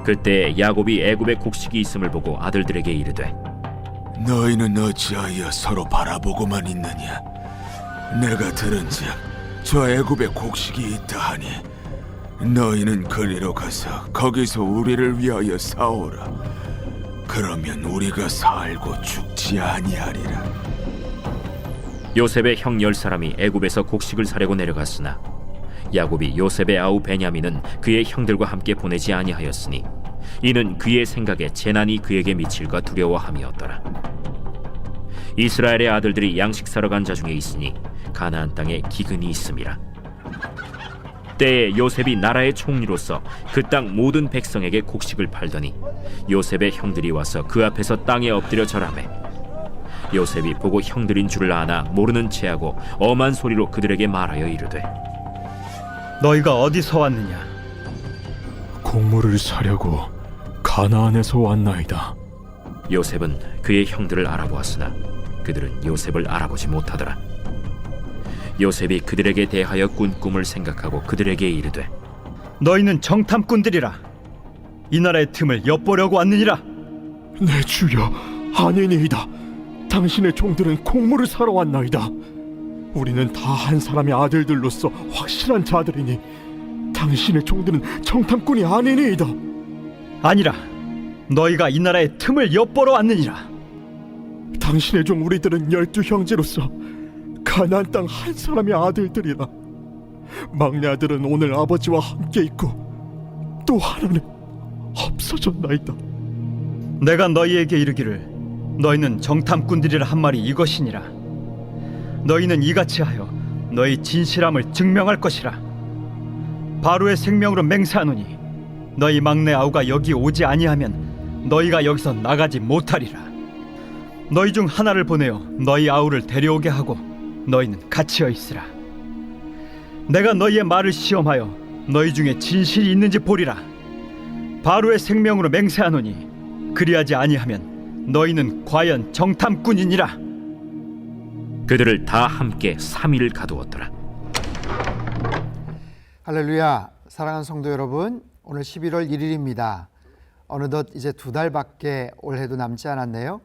그때 야곱이 애굽에 곡식이 있음을 보고 아들들에게 이르되 너희는 어찌하여 서로 바라보고만 있느냐? 내가 들은즉 저 애굽에 곡식이 있다 하니 너희는 그리로 가서 거기서 우리를 위하여 싸우라. 그러면 우리가 살고 죽지 아니하리라. 요셉의 형 10사람이 애굽에서 곡식을 사려고 내려갔으나 야곱이 요셉의 아우 베냐민은 그의 형들과 함께 보내지 아니하였으니 이는 그의 생각에 재난이 그에게 미칠까 두려워함이었더라. 이스라엘의 아들들이 양식 사러 간 자 중에 있으니 가나안 땅에 기근이 있음이라. 때에 요셉이 나라의 총리로서 그 땅 모든 백성에게 곡식을 팔더니 요셉의 형들이 와서 그 앞에서 땅에 엎드려 절하매 요셉이 보고 형들인 줄을 아나 모르는 체하고 엄한 소리로 그들에게 말하여 이르되 너희가 어디서 왔느냐? 곡물을 사려고 가나안에서 왔나이다. 요셉은 그의 형들을 알아보았으나 그들은 요셉을 알아보지 못하더라. 요셉이 그들에게 대하여 꾼 꿈을 생각하고 그들에게 이르되 너희는 정탐꾼들이라. 이 나라의 틈을 엿보려고 왔느니라. 내 주여, 아니니이다. 당신의 종들은 곡물을 사러 왔나이다. 우리는 다 한 사람의 아들들로서 확실한 자들이니 당신의 종들은 정탐꾼이 아니니이다. 아니라 너희가 이 나라의 틈을 엿보러 왔느니라. 당신의 종 우리들은 12형제로서 가나안 땅 한 사람의 아들들이라. 막내 아들은 오늘 아버지와 함께 있고 또 하나는 없어졌나이다. 내가 너희에게 이르기를 너희는 정탐꾼들이라 한 말이 이것이니라. 너희는 이같이 하여 너희 진실함을 증명할 것이라. 바로의 생명으로 맹세하노니 너희 막내 아우가 여기 오지 아니하면 너희가 여기서 나가지 못하리라. 너희 중 하나를 보내어 너희 아우를 데려오게 하고 너희는 갇혀 있으라. 내가 너희의 말을 시험하여 너희 중에 진실이 있는지 보리라. 바로의 생명으로 맹세하노니 그리하지 아니하면 너희는 과연 정탐꾼이니라. 그들을 다 함께 3일을 가두었더라. 할렐루야. 사랑하는 성도 여러분, 오늘 11월 1일입니다. 어느덧 이제 2달밖에 올해도 남지 않았네요.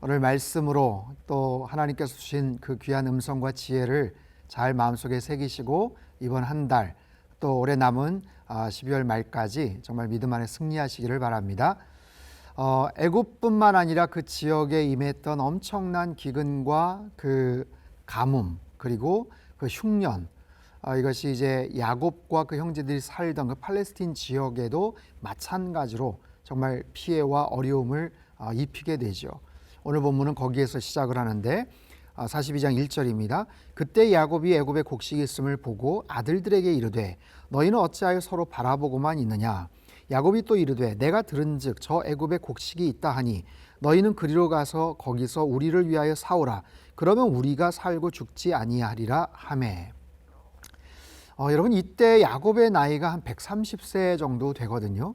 오늘 말씀으로 또 하나님께서 주신 그 귀한 음성과 지혜를 잘 마음속에 새기시고 이번 한 달 또 올해 남은 12월 말까지 정말 믿음 안에 승리하시기를 바랍니다. 애굽뿐만 아니라 그 지역에 임했던 엄청난 기근과 그 가뭄 그리고 그 흉년, 이것이 이제 야곱과 그 형제들이 살던 그 팔레스틴 지역에도 마찬가지로 정말 피해와 어려움을 입히게 되죠. 오늘 본문은 거기에서 시작을 하는데 42장 1절입니다. 그때 야곱이 애굽에 곡식이 있음을 보고 아들들에게 이르되 너희는 어찌하여 서로 바라보고만 있느냐? 야곱이 또 이르되 내가 들은즉 저 애굽에 곡식이 있다 하니 너희는 그리로 가서 거기서 우리를 위하여 사오라. 그러면 우리가 살고 죽지 아니하리라 하매. 여러분, 이때 야곱의 나이가 한 130세 정도 되거든요.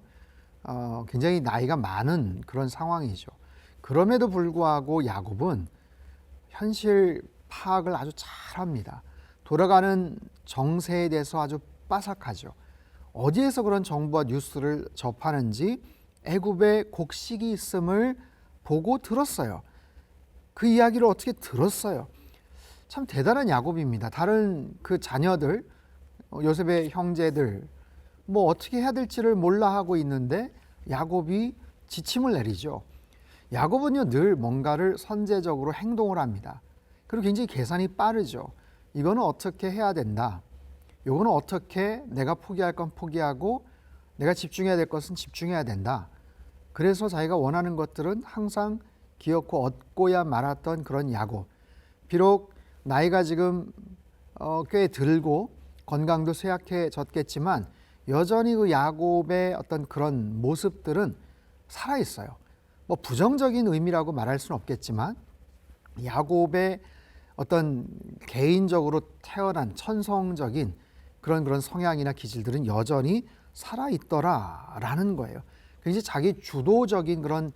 굉장히 나이가 많은 그런 상황이죠. 그럼에도 불구하고 야곱은 현실 파악을 아주 잘합니다. 돌아가는 정세에 대해서 아주 빠삭하죠. 어디에서 그런 정보와 뉴스를 접하는지 애굽에 곡식이 있음을 보고 들었어요. 그 이야기를 어떻게 들었어요? 참 대단한 야곱입니다. 다른 그 자녀들, 요셉의 형제들 뭐 어떻게 해야 될지를 몰라 하고 있는데 야곱이 지침을 내리죠. 야곱은요 늘 뭔가를 선제적으로 행동을 합니다. 그리고 굉장히 계산이 빠르죠. 이거는 어떻게 해야 된다. 이거는 어떻게 내가 포기할 건 포기하고 내가 집중해야 될 것은 집중해야 된다. 그래서 자기가 원하는 것들은 항상 기어코 얻고야 말았던 그런 야곱. 비록 나이가 지금 꽤 들고 건강도 쇠약해졌겠지만 여전히 그 야곱의 어떤 그런 모습들은 살아있어요. 뭐 부정적인 의미라고 말할 수는 없겠지만 야곱의 어떤 개인적으로 태어난 천성적인 그런 성향이나 기질들은 여전히 살아있더라라는 거예요. 굉장히 자기 주도적인 그런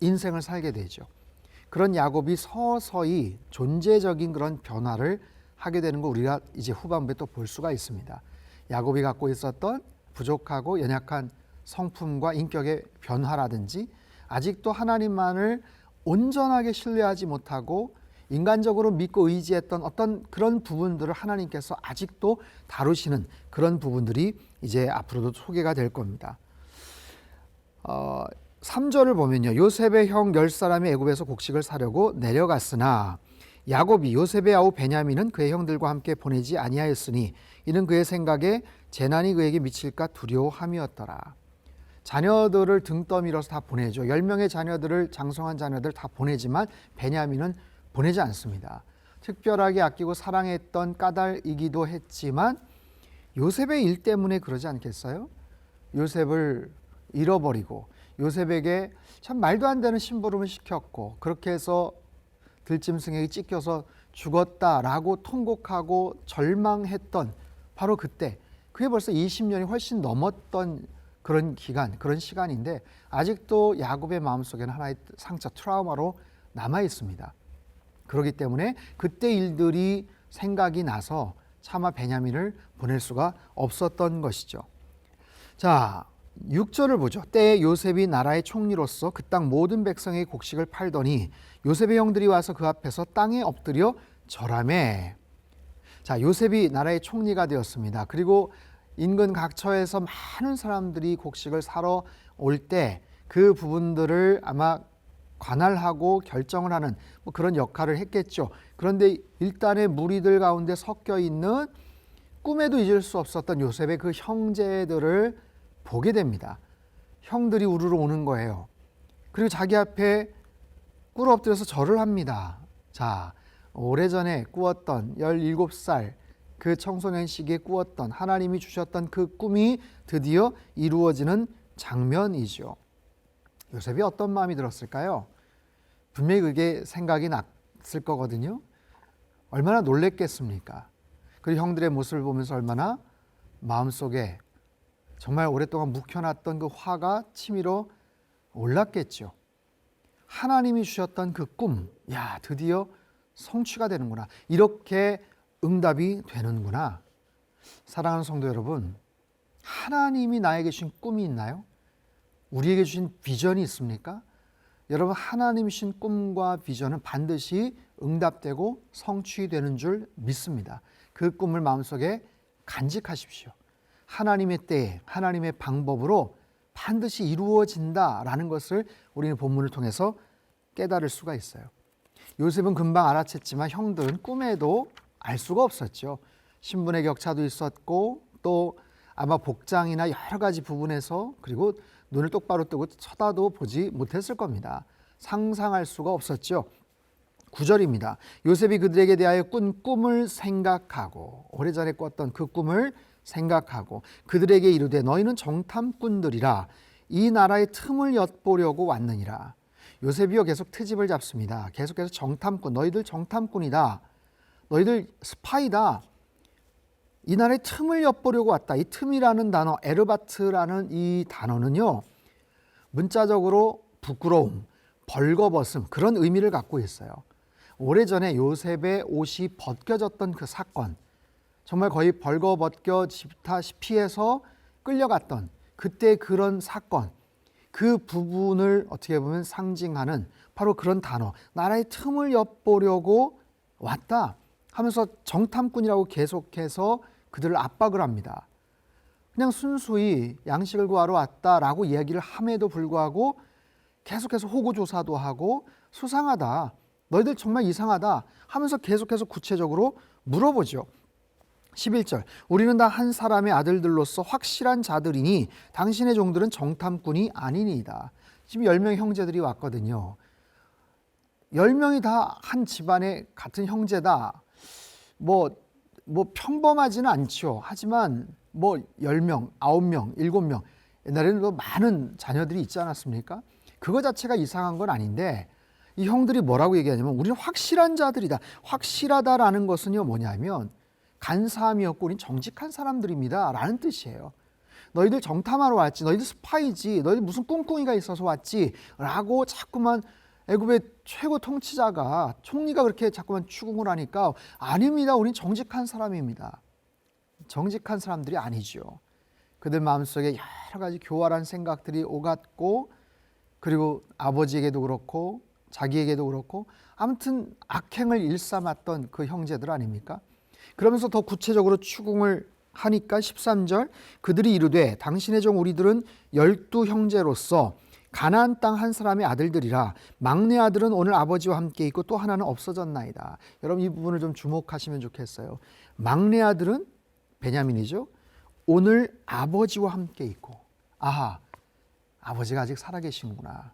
인생을 살게 되죠. 그런 야곱이 서서히 존재적인 그런 변화를 하게 되는 거 우리가 이제 후반부에 또 볼 수가 있습니다. 야곱이 갖고 있었던 부족하고 연약한 성품과 인격의 변화라든지 아직도 하나님만을 온전하게 신뢰하지 못하고 인간적으로 믿고 의지했던 어떤 그런 부분들을 하나님께서 아직도 다루시는 그런 부분들이 이제 앞으로도 소개가 될 겁니다. 3절을 보면요. 요셉의 형 10사람이 애굽에서 곡식을 사려고 내려갔으나 야곱이 요셉의 아우 베냐민은 그의 형들과 함께 보내지 아니하였으니 이는 그의 생각에 재난이 그에게 미칠까 두려워함이었더라. 자녀들을 등 떠밀어서 다 보내죠. 10명의 자녀들을 장성한 자녀들 다 보내지만 베냐민은 보내지 않습니다. 특별하게 아끼고 사랑했던 까닭이기도 했지만 요셉의 일 때문에 그러지 않겠어요? 요셉을 잃어버리고 요셉에게 참 말도 안 되는 심부름을 시켰고 그렇게 해서 들짐승에게 찢겨서 죽었다라고 통곡하고 절망했던 바로 그때, 그게 벌써 20년이 훨씬 넘었던 그런 기간, 그런 시간인데 아직도 야곱의 마음속에는 하나의 상처, 트라우마로 남아 있습니다. 그렇기 때문에 그때 일들이 생각이 나서 차마 베냐민을 보낼 수가 없었던 것이죠. 자, 6절을 보죠. 때에 요셉이 나라의 총리로서 그 땅 모든 백성의 곡식을 팔더니 요셉의 형들이 와서 그 앞에서 땅에 엎드려 절하매. 자, 요셉이 나라의 총리가 되었습니다. 그리고 인근 각처에서 많은 사람들이 곡식을 사러 올 때 그 부분들을 아마 관할하고 결정을 하는 뭐 그런 역할을 했겠죠. 그런데 일단의 무리들 가운데 섞여 있는 꿈에도 잊을 수 없었던 요셉의 그 형제들을 보게 됩니다. 형들이 우르르 오는 거예요. 그리고 자기 앞에 꿇어 엎드려서 절을 합니다. 자, 오래전에 꾸었던 17살 그 청소년 시기에 꾸었던 하나님이 주셨던 그 꿈이 드디어 이루어지는 장면이죠. 요셉이 어떤 마음이 들었을까요? 분명히 그게 생각이 났을 거거든요. 얼마나 놀랬겠습니까? 그리고 형들의 모습을 보면서 얼마나 마음속에 정말 오랫동안 묵혀놨던 그 화가 치밀어 올랐겠죠. 하나님이 주셨던 그 꿈, 야, 드디어 성취가 되는구나. 이렇게 응답이 되는구나. 사랑하는 성도 여러분, 하나님이 나에게 주신 꿈이 있나요? 우리에게 주신 비전이 있습니까? 여러분, 하나님이 주신 꿈과 비전은 반드시 응답되고 성취되는 줄 믿습니다. 그 꿈을 마음속에 간직하십시오. 하나님의 때에 하나님의 방법으로 반드시 이루어진다라는 것을 우리는 본문을 통해서 깨달을 수가 있어요. 요셉은 금방 알아챘지만 형들은 꿈에도 알 수가 없었죠. 신분의 격차도 있었고 또 아마 복장이나 여러 가지 부분에서 그리고 눈을 똑바로 뜨고 쳐다도 보지 못했을 겁니다. 상상할 수가 없었죠. 9절입니다. 요셉이 그들에게 대하여 꾼 꿈을 생각하고 오래전에 꿨던 그 꿈을 생각하고 그들에게 이르되 너희는 정탐꾼들이라 이 나라의 틈을 엿보려고 왔느니라. 요셉이요 계속 트집을 잡습니다. 계속해서 정탐꾼, 너희들 정탐꾼이다. 너희들 스파이다. 이 나라의 틈을 엿보려고 왔다. 이 틈이라는 단어, 에르바트라는 이 단어는요, 문자적으로 부끄러움, 벌거벗음 그런 의미를 갖고 있어요. 오래전에 요셉의 옷이 벗겨졌던 그 사건, 정말 거의 벌거벗겨지다시피 해서 끌려갔던 그때 그런 사건, 그 부분을 어떻게 보면 상징하는 바로 그런 단어, 나라의 틈을 엿보려고 왔다 하면서 정탐꾼이라고 계속해서 그들을 압박을 합니다. 그냥 순수히 양식을 구하러 왔다라고 이야기를 함에도 불구하고 계속해서 호구조사도 하고 수상하다, 너희들 정말 이상하다 하면서 계속해서 구체적으로 물어보죠. 11절, 우리는 다 한 사람의 아들들로서 확실한 자들이니 당신의 종들은 정탐꾼이 아니니이다. 지금 10명의 형제들이 왔거든요. 10명이 다 한 집안의 같은 형제다. 뭐 평범하지는 않죠. 하지만 10명, 9명, 7명, 옛날에는 또 많은 자녀들이 있지 않았습니까? 그거 자체가 이상한 건 아닌데 이 형들이 뭐라고 얘기하냐면 우리는 확실한 자들이다. 확실하다라는 것은요 뭐냐면 간사함이 없고 우린 정직한 사람들입니다 라는 뜻이에요. 너희들 정탐하러 왔지, 너희들 스파이지, 너희들 무슨 꿍꿍이가 있어서 왔지 라고 자꾸만 애굽의 최고 통치자가, 총리가 그렇게 자꾸만 추궁을 하니까 아닙니다, 우린 정직한 사람입니다. 정직한 사람들이 아니죠. 그들 마음속에 여러 가지 교활한 생각들이 오갔고, 그리고 아버지에게도 그렇고 자기에게도 그렇고 아무튼 악행을 일삼았던 그 형제들 아닙니까? 그러면서 더 구체적으로 추궁을 하니까 13절, 그들이 이르되 당신의 종 우리들은 12형제로서 가나안 땅 한 사람의 아들들이라. 막내 아들은 오늘 아버지와 함께 있고 또 하나는 없어졌나이다. 여러분 이 부분을 좀 주목하시면 좋겠어요. 막내 아들은 베냐민이죠. 오늘 아버지와 함께 있고, 아하, 아버지가 아직 살아계시는구나.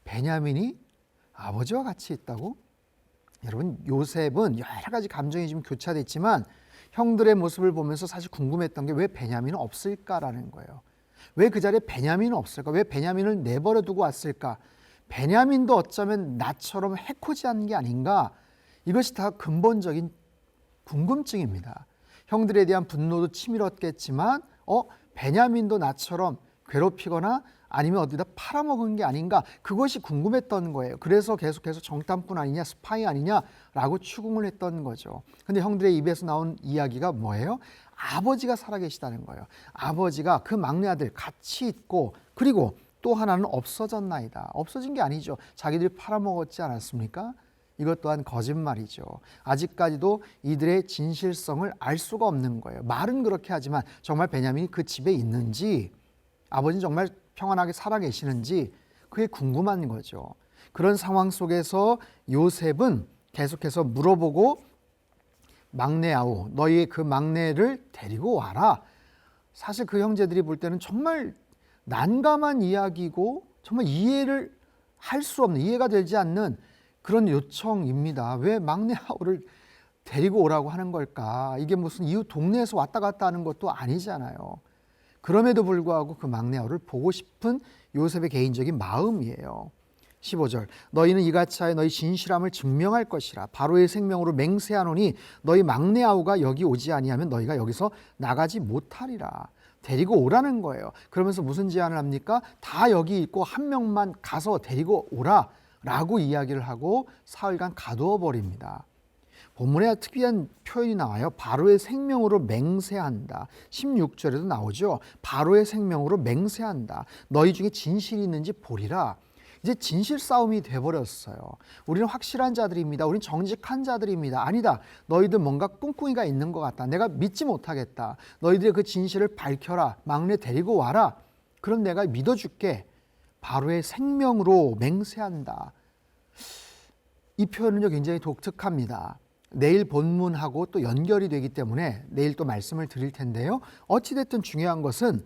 베냐민이 아버지와 같이 있다고? 여러분 요셉은 여러 가지 감정이 좀 교차됐지만 형들의 모습을 보면서 사실 궁금했던 게 왜 베냐민은 없을까라는 거예요. 왜 그 자리에 베냐민은 없을까? 왜 베냐민을 내버려 두고 왔을까? 베냐민도 어쩌면 나처럼 해코지한 게 아닌가? 이것이 다 근본적인 궁금증입니다. 형들에 대한 분노도 치밀었겠지만 베냐민도 나처럼 괴롭히거나 아니면 어디다 팔아먹은 게 아닌가, 그것이 궁금했던 거예요. 그래서 계속해서 정탐꾼 아니냐, 스파이 아니냐라고 추궁을 했던 거죠. 근데 형들의 입에서 나온 이야기가 뭐예요? 아버지가 살아계시다는 거예요. 아버지가 그 막내 아들 같이 있고, 그리고 또 하나는 없어졌나이다. 없어진 게 아니죠. 자기들이 팔아먹었지 않았습니까? 이것 또한 거짓말이죠. 아직까지도 이들의 진실성을 알 수가 없는 거예요. 말은 그렇게 하지만 정말 베냐민이 그 집에 있는지, 아버지는 정말 평안하게 살아계시는지 그게 궁금한 거죠. 그런 상황 속에서 요셉은 계속해서 물어보고, 막내 아우, 너희의 그 막내를 데리고 와라. 사실 그 형제들이 볼 때는 정말 난감한 이야기고 정말 이해를 할 수 없는, 이해가 되지 않는 그런 요청입니다. 왜 막내 아우를 데리고 오라고 하는 걸까? 이게 무슨 이웃 동네에서 왔다 갔다 하는 것도 아니잖아요. 그럼에도 불구하고 그 막내 아우를 보고 싶은 요셉의 개인적인 마음이에요. 15절, 너희는 이같이 하여 너희 진실함을 증명할 것이라. 바로의 생명으로 맹세하노니 너희 막내 아우가 여기 오지 아니하면 너희가 여기서 나가지 못하리라. 데리고 오라는 거예요. 그러면서 무슨 제안을 합니까? 다 여기 있고 한 명만 가서 데리고 오라 라고 이야기를 하고 사흘간 가두어 버립니다. 본문에 특이한 표현이 나와요. 바로의 생명으로 맹세한다. 16절에도 나오죠. 바로의 생명으로 맹세한다. 너희 중에 진실이 있는지 보리라. 이제 진실 싸움이 돼버렸어요. 우리는 확실한 자들입니다. 우리는 정직한 자들입니다. 아니다. 너희들 뭔가 꿍꿍이가 있는 것 같다. 내가 믿지 못하겠다. 너희들의 그 진실을 밝혀라. 막내 데리고 와라. 그럼 내가 믿어줄게. 바로의 생명으로 맹세한다. 이 표현은요 굉장히 독특합니다. 내일 본문하고 또 연결이 되기 때문에 내일 또 말씀을 드릴 텐데요. 어찌됐든 중요한 것은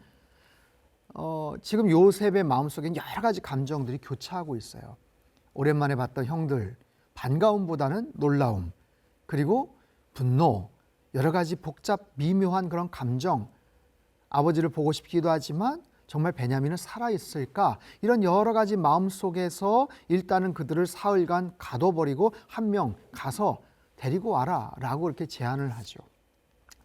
지금 요셉의 마음속에 여러 가지 감정들이 교차하고 있어요. 오랜만에 봤던 형들, 반가움보다는 놀라움, 그리고 분노, 여러 가지 복잡 미묘한 그런 감정, 아버지를 보고 싶기도 하지만 정말 베냐민은 살아있을까? 이런 여러 가지 마음 속에서 일단은 그들을 사흘간 가둬버리고 한 명 가서 데리고 와라 라고 이렇게 제안을 하죠.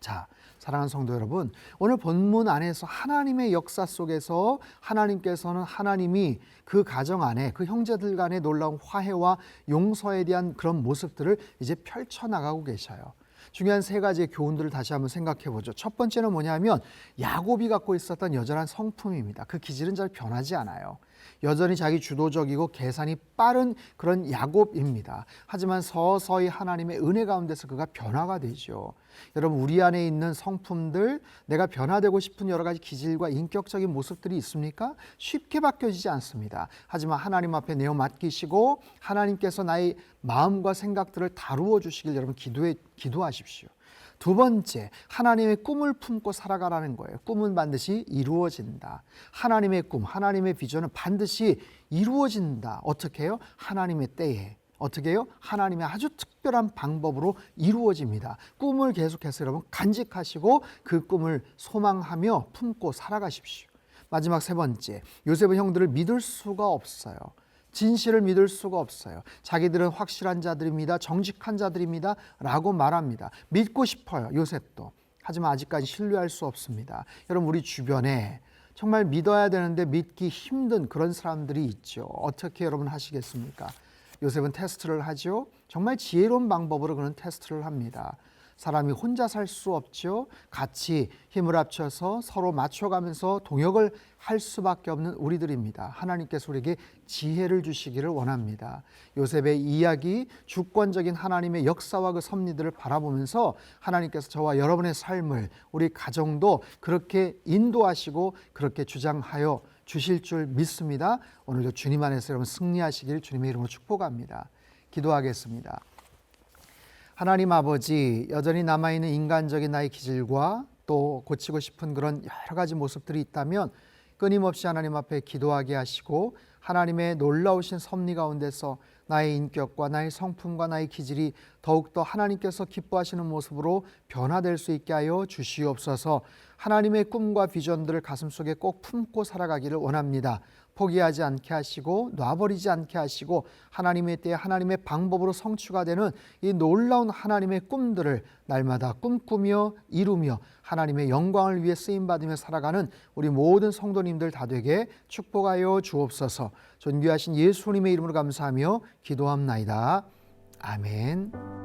자, 사랑하는 성도 여러분, 오늘 본문 안에서 하나님의 역사 속에서 하나님께서는 하나님이 그 가정 안에 그 형제들 간의 놀라운 화해와 용서에 대한 그런 모습들을 이제 펼쳐나가고 계셔요. 중요한 세 가지의 교훈들을 다시 한번 생각해 보죠. 첫 번째는 뭐냐면 야곱이 갖고 있었던 여전한 성품입니다. 그 기질은 잘 변하지 않아요. 여전히 자기 주도적이고 계산이 빠른 그런 야곱입니다. 하지만 서서히 하나님의 은혜 가운데서 그가 변화가 되죠. 여러분, 우리 안에 있는 성품들, 내가 변화되고 싶은 여러 가지 기질과 인격적인 모습들이 있습니까? 쉽게 바뀌어지지 않습니다. 하지만 하나님 앞에 내어 맡기시고 하나님께서 나의 마음과 생각들을 다루어 주시길 여러분 기도하십시오. 두 번째, 하나님의 꿈을 품고 살아가라는 거예요. 꿈은 반드시 이루어진다. 하나님의 꿈, 하나님의 비전은 반드시 이루어진다. 어떻게 해요? 하나님의 때에. 어떻게 해요? 하나님의 아주 특별한 방법으로 이루어집니다. 꿈을 계속해서 여러분 간직하시고 그 꿈을 소망하며 품고 살아가십시오. 마지막 세 번째, 요셉은 형들을 믿을 수가 없어요. 진실을 믿을 수가 없어요. 자기들은 확실한 자들입니다. 정직한 자들입니다. 라고 말합니다. 믿고 싶어요. 요셉도. 하지만 아직까지 신뢰할 수 없습니다. 여러분, 우리 주변에 정말 믿어야 되는데 믿기 힘든 그런 사람들이 있죠. 어떻게 여러분 하시겠습니까? 요셉은 테스트를 하죠. 정말 지혜로운 방법으로 그런 테스트를 합니다. 사람이 혼자 살 수 없죠. 같이 힘을 합쳐서 서로 맞춰가면서 동역을 할 수밖에 없는 우리들입니다. 하나님께서 우리에게 지혜를 주시기를 원합니다. 요셉의 이야기, 주권적인 하나님의 역사와 그 섭리들을 바라보면서 하나님께서 저와 여러분의 삶을, 우리 가정도 그렇게 인도하시고 그렇게 주장하여 주실 줄 믿습니다. 오늘도 주님 안에서 여러분 승리하시길 주님의 이름으로 축복합니다. 기도하겠습니다. 하나님 아버지, 여전히 남아있는 인간적인 나의 기질과 또 고치고 싶은 그런 여러 가지 모습들이 있다면 끊임없이 하나님 앞에 기도하게 하시고 하나님의 놀라우신 섭리 가운데서 나의 인격과 나의 성품과 나의 기질이 더욱더 하나님께서 기뻐하시는 모습으로 변화될 수 있게 하여 주시옵소서. 하나님의 꿈과 비전들을 가슴속에 꼭 품고 살아가기를 원합니다. 포기하지 않게 하시고 놔버리지 않게 하시고 하나님의 때에 하나님의 방법으로 성취가 되는 이 놀라운 하나님의 꿈들을 날마다 꿈꾸며 이루며 하나님의 영광을 위해 쓰임받으며 살아가는 우리 모든 성도님들 다 되게 축복하여 주옵소서. 존귀하신 예수님의 이름으로 감사하며 기도합나이다. 아멘.